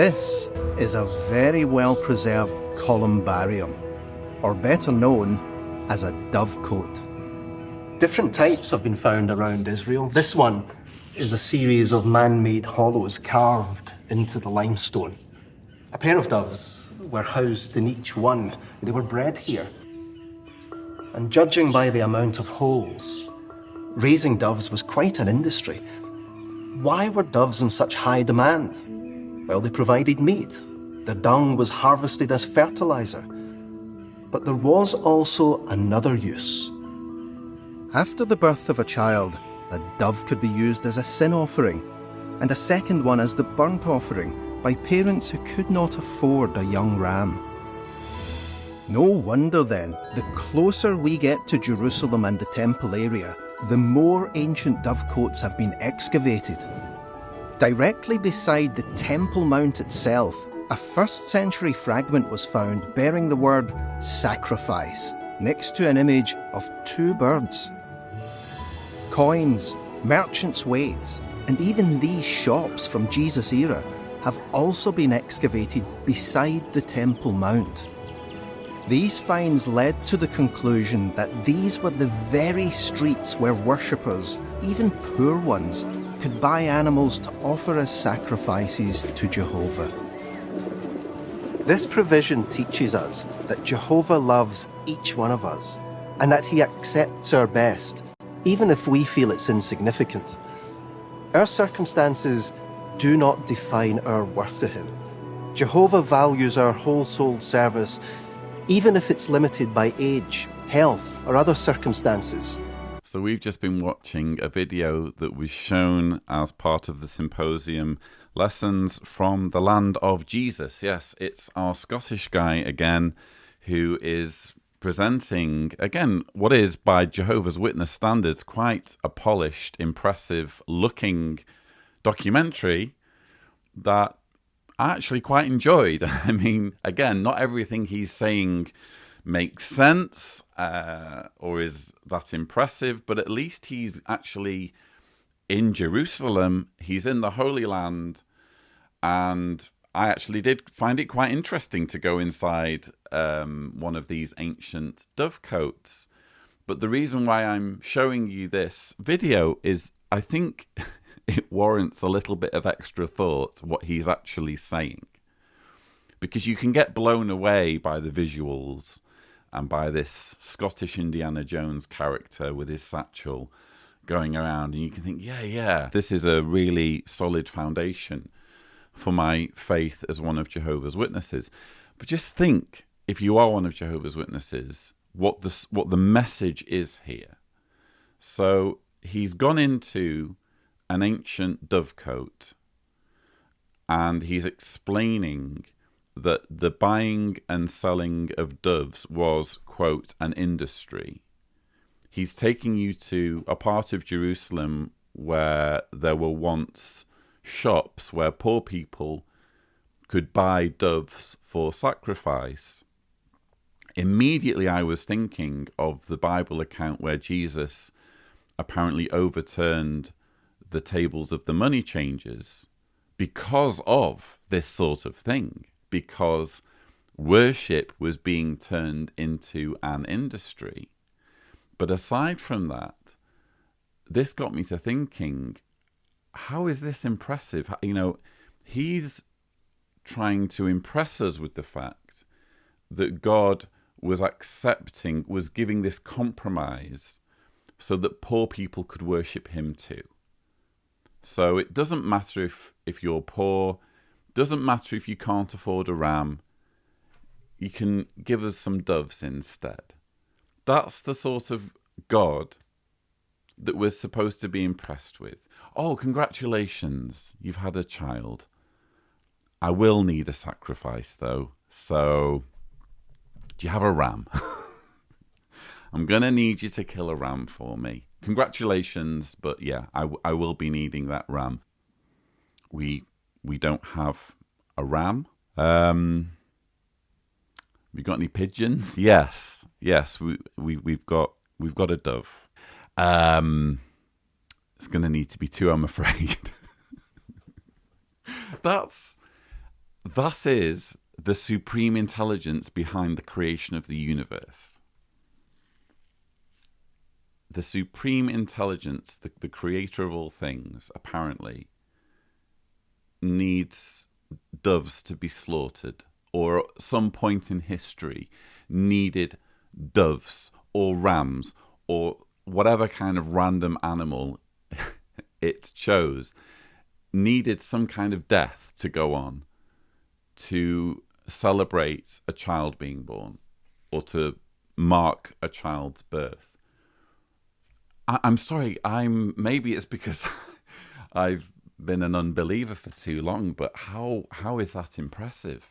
This is a very well-preserved columbarium, or better known as a dovecote. Different types have been found around Israel. This one is a series of man-made hollows carved into the limestone. A pair of doves were housed in each one. They were bred here. And judging by the amount of holes, raising doves was quite an industry. Why were doves in such high demand? Well, they provided meat. Their dung was harvested as fertilizer. But there was also another use. After the birth of a child, a dove could be used as a sin offering, and a second one as the burnt offering by parents who could not afford a young ram. No wonder then, the closer we get to Jerusalem and the temple area, the more ancient dovecotes have been excavated. Directly beside the Temple Mount itself, a 1st century fragment was found bearing the word sacrifice, next to an image of 2 birds. Coins, merchants' weights, and even these shops from Jesus' era have also been excavated beside the Temple Mount. These finds led to the conclusion that these were the very streets where worshippers, even poor ones, could buy animals to offer as sacrifices to Jehovah. This provision teaches us that Jehovah loves each one of us, and that he accepts our best, even if we feel it's insignificant. Our circumstances do not define our worth to him. Jehovah values our whole-souled service, even if it's limited by age, health, or other circumstances. So we've just been watching a video that was shown as part of the symposium, Lessons from the Land of Jesus. Yes, it's our Scottish guy again, who is presenting, again, what is, by Jehovah's Witness standards, quite a polished, impressive looking documentary that I actually quite enjoyed. I mean, again, not everything he's saying makes sense or is that impressive, but at least he's actually in Jerusalem. He's in the Holy Land, and I actually did find it quite interesting to go inside one of these ancient dovecotes. But the reason why I'm showing you this video is I think it warrants a little bit of extra thought what he's actually saying, because you can get blown away by the visuals and by this Scottish Indiana Jones character with his satchel going around, and you can think, yeah, this is a really solid foundation for my faith as one of Jehovah's Witnesses. But just think, if you are one of Jehovah's Witnesses, what the message is here. So he's gone into an ancient dovecote, and he's explaining that the buying and selling of doves was, quote, an industry. He's taking you to a part of Jerusalem where there were once shops where poor people could buy doves for sacrifice. Immediately I was thinking of the Bible account where Jesus apparently overturned the tables of the money changers because of this sort of thing, because worship was being turned into an industry. But aside from that, this got me to thinking, how is this impressive? You know, he's trying to impress us with the fact that God was giving this compromise so that poor people could worship him too. So it doesn't matter if you're poor, doesn't matter if you can't afford a ram, you can give us some doves instead. That's the sort of God that we're supposed to be impressed with. Oh, congratulations, you've had a child. I will need a sacrifice though, so do you have a ram? I'm going to need you to kill a ram for me. Congratulations, but yeah, I will be needing that ram. We don't have a ram. We got any pigeons? Yes, we've got a dove. It's going to need to be 2, I'm afraid. That's That is the supreme intelligence behind the creation of the universe. The supreme intelligence, the creator of all things, apparently, needs doves to be slaughtered, or at some point in history needed doves or rams or whatever kind of random animal it chose, needed some kind of death to go on to celebrate a child being born or to mark a child's birth. I'm sorry, maybe it's because I've been an unbeliever for too long, but how is that impressive?